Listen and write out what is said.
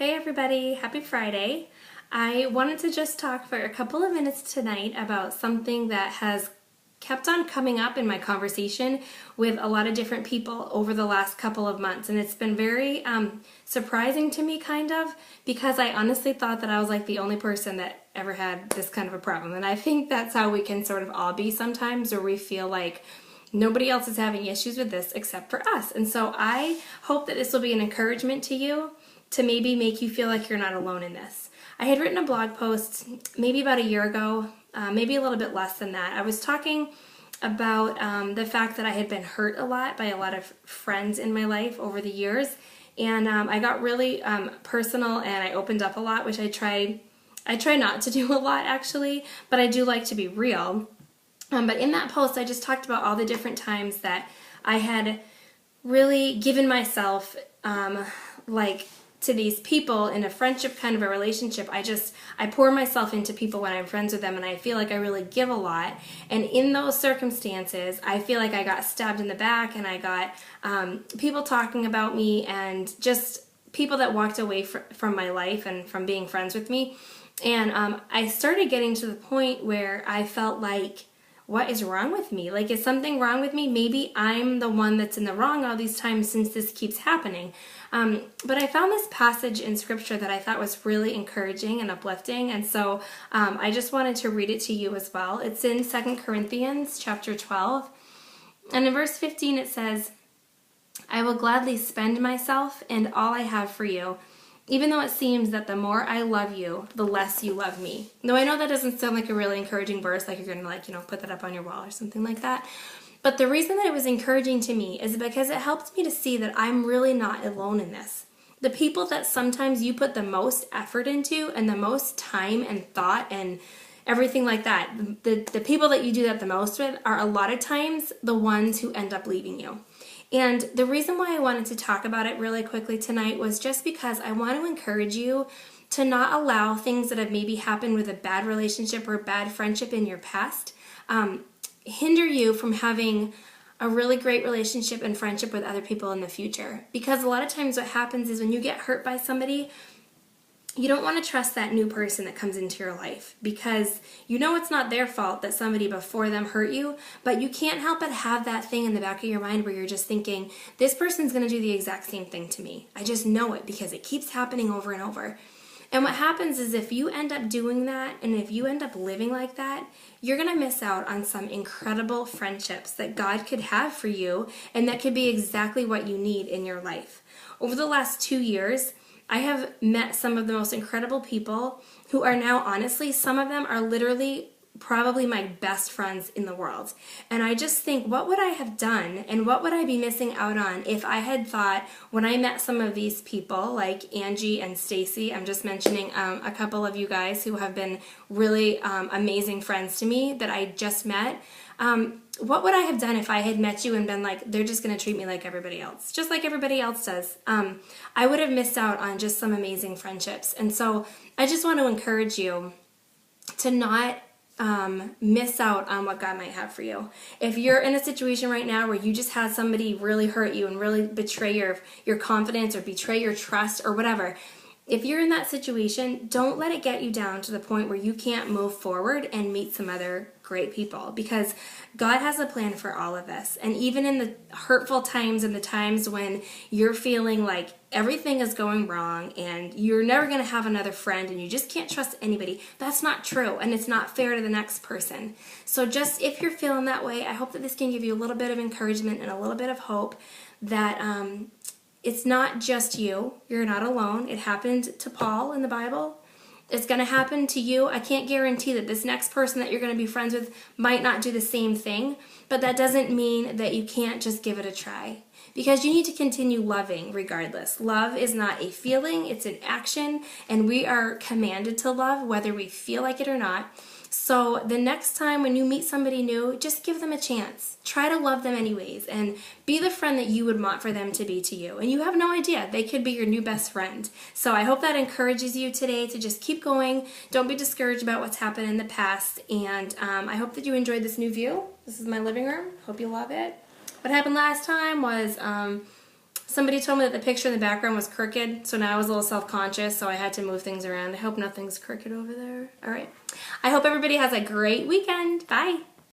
Hey everybody, happy Friday. I wanted to just talk for a couple of minutes tonight about something that has kept on coming up in my conversation with a lot of different people over the last couple of months, and it's been very surprising to me, kind of, because I honestly thought that I was like the only person that ever had this kind of a problem. And I think that's how we can sort of all be sometimes, where we feel like nobody else is having issues with this except for us. And so I hope that this will be an encouragement to you, to maybe make you feel like you're not alone in this. I had written a blog post maybe about a year ago, maybe a little bit less than that. I was talking about the fact that I had been hurt a lot by a lot of friends in my life over the years, and I got really personal, and I opened up a lot, which I try not to do a lot actually, but I do like to be real. But in that post, I just talked about all the different times that I had really given myself to these people in a friendship kind of a relationship. I pour myself into people when I'm friends with them, and I feel like I really give a lot. And in those circumstances, I feel like I got stabbed in the back, and I got people talking about me, and just people that walked away from my life and from being friends with me. And I started getting to the point where I felt like, what is wrong with me? Like, is something wrong with me? Maybe I'm the one that's in the wrong all these times since this keeps happening. But I found this passage in scripture that I thought was really encouraging and uplifting, and so I just wanted to read it to you as well. It's in 2 Corinthians chapter 12, and in verse 15 it says, "I will gladly spend myself and all I have for you, even though it seems that the more I love you, the less you love me." Now, I know that doesn't sound like a really encouraging verse, like you're going to put that up on your wall or something like that. But the reason that it was encouraging to me is because it helped me to see that I'm really not alone in this. The people that sometimes you put the most effort into and the most time and thought and everything like that, the people that you do that the most with are a lot of times the ones who end up leaving you. And the reason why I wanted to talk about it really quickly tonight was just because I want to encourage you to not allow things that have maybe happened with a bad relationship or bad friendship in your past hinder you from having a really great relationship and friendship with other people in the future. Because a lot of times what happens is when you get hurt by somebody, you don't want to trust that new person that comes into your life, because you know it's not their fault that somebody before them hurt you, but you can't help but have that thing in the back of your mind where you're just thinking, this person's going to do the exact same thing to me. I just know it because it keeps happening over and over. And what happens is if you end up doing that, and if you end up living like that, you're going to miss out on some incredible friendships that God could have for you, and that could be exactly what you need in your life. Over the last 2 years, I have met some of the most incredible people who are now, honestly, some of them are literally probably my best friends in the world. And I just think, what would I have done and what would I be missing out on if I had thought, when I met some of these people like Angie and Stacy, I'm just mentioning a couple of you guys who have been really amazing friends to me that I just met. What would I have done if I had met you and been like, they're just going to treat me like everybody else, just like everybody else does? I would have missed out on just some amazing friendships. And so I just want to encourage you to not miss out on what God might have for you. If you're in a situation right now where you just had somebody really hurt you and really betray your confidence or betray your trust or whatever, if you're in that situation, don't let it get you down to the point where you can't move forward and meet some other great people, because God has a plan for all of us. And even in the hurtful times and the times when you're feeling like everything is going wrong and you're never going to have another friend and you just can't trust anybody, that's not true, and it's not fair to the next person. So just, if you're feeling that way, I hope that this can give you a little bit of encouragement and a little bit of hope that it's not just you. You're not alone. It happened to Paul in the Bible. It's going to happen to you. I can't guarantee that this next person that you're going to be friends with might not do the same thing, but that doesn't mean that you can't just give it a try, because you need to continue loving regardless. Love is not a feeling, it's an action, and we are commanded to love whether we feel like it or not. So the next time when you meet somebody new, just give them a chance. Try to love them anyways, and be the friend that you would want for them to be to you. And you have no idea, they could be your new best friend. So I hope that encourages you today to just keep going. Don't be discouraged about what's happened in the past. And I hope that you enjoyed this new view. This is my living room. Hope you love it. What happened last time was Somebody told me that the picture in the background was crooked, so now I was a little self-conscious, so I had to move things around. I hope nothing's crooked over there. All right. I hope everybody has a great weekend. Bye.